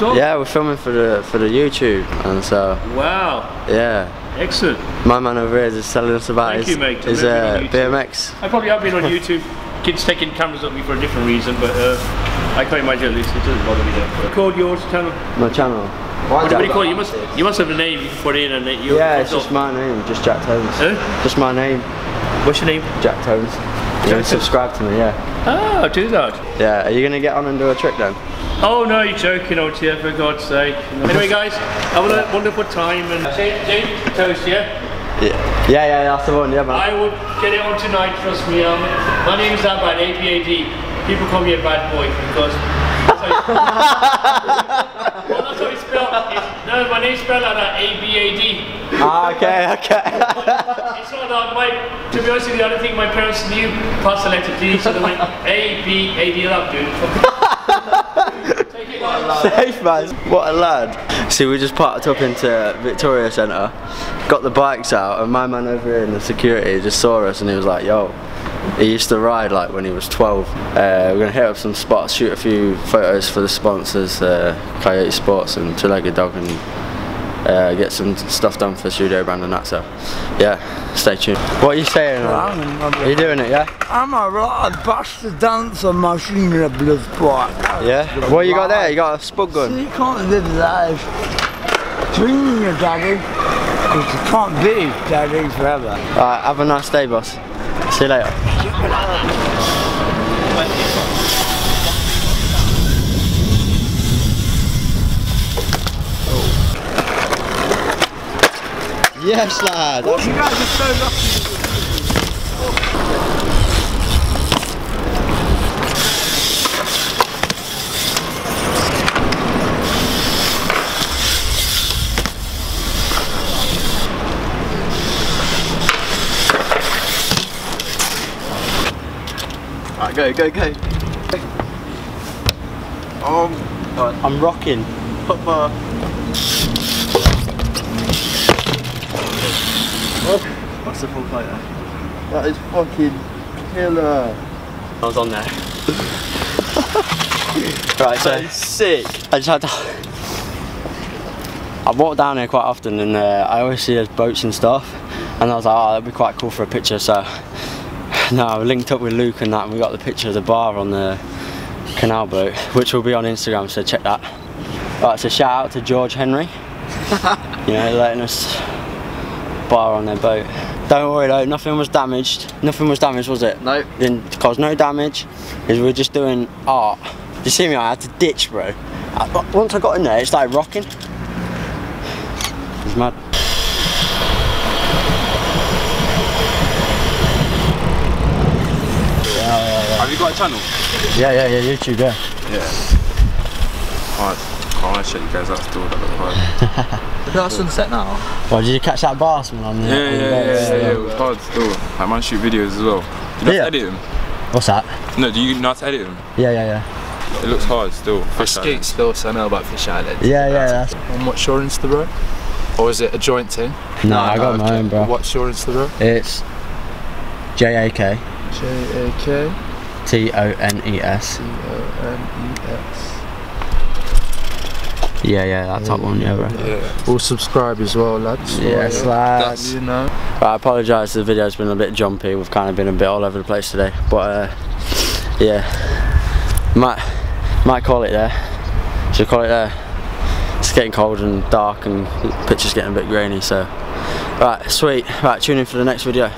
Yeah, we're filming for the YouTube, and so. Wow. Yeah. Excellent. My man over here is just telling us about his BMX. I probably have been on YouTube. Kids taking cameras of me for a different reason, but I can't imagine at least it doesn't bother me there. What called yours channel? My channel. What do you call it? You must have a name you can put in and you. Yeah, it's just my name, just Jack Tones. Just my name. What's your name? Jack Tones. You can subscribe to me, yeah. Ah, I'll do that. Yeah, are you gonna get on and do a trick then? Oh no, you're joking out here, for God's sake. Anyway guys, have a wonderful time and James Toast, yeah? Yeah, that's the one, yeah man. I would get it on tonight, trust me. My name's Abad, A-B-A-D. People call me a bad boy because that's how it's spelled. No, my name's spelled like that, A-B-A-D. Ah, okay. It's not that, to be honest with you, I don't think my parents knew past the letter D, so they went A-B-A-D, that'll do. Safe man, what a lad. See, we just parked up into Victoria Centre, got the bikes out, and my man over here in the security just saw us and he was like, yo, he used to ride like when he was 12. We're going to hit up some spots, shoot a few photos for the sponsors, Coyote Sports and Two-Legged Dog, and get some stuff done for the studio brand and that, so yeah, stay tuned. What are you saying? Are you doing it, yeah? I'm alright, I bashed the dancer machine in a blood bike. Yeah? What you got there? You got a spud gun? So you can't live life dreaming your daddy, because you can't be daddy forever. Alright, have a nice day, boss. See you later. Yes, lad. You guys are so lucky. Alright, go. I'm rocking. What's the full photo? That is fucking killer. I was on there. Right, so sick. I just had to. I walk down here quite often, and I always see there's boats and stuff, and I was like, oh, that'd be quite cool for a picture. So now I linked up with Luke and that, and we got the picture of the bar on the canal boat, which will be on Instagram. So check that. Right, so shout out to George Henry. You know, letting us bar on their boat. Don't worry though, nothing was damaged. Nothing was damaged, was it? No. Didn't cause no damage, because we were just doing art. You see me, I had to ditch, bro. Once I got in there, it started rocking. It was mad. Have you got a channel? Yeah, YouTube, yeah. I want to check you guys out still. Is that sunset now? Well, did you catch that Barspin on the Yeah, it was hard still. I man shoot videos as well. Do you know how to edit them? What's that? No, do you know how to edit them? Yeah. It looks hard still. I skate still, so I know about fish island. Yeah. And what's your Insta, bro? Or is it a joint thing? No, I got my own, bro. What's your Insta, bro? It's JAK TONES. Yeah, that top one, yeah, bro. Yeah. We'll subscribe as well, lads. Yes, lads. You know. I apologise, the video's been a bit jumpy. We've kind of been a bit all over the place today, but yeah, might call it there. Should call it there. It's getting cold and dark, and the picture's getting a bit grainy. So, right, sweet. Right, tune in for the next video.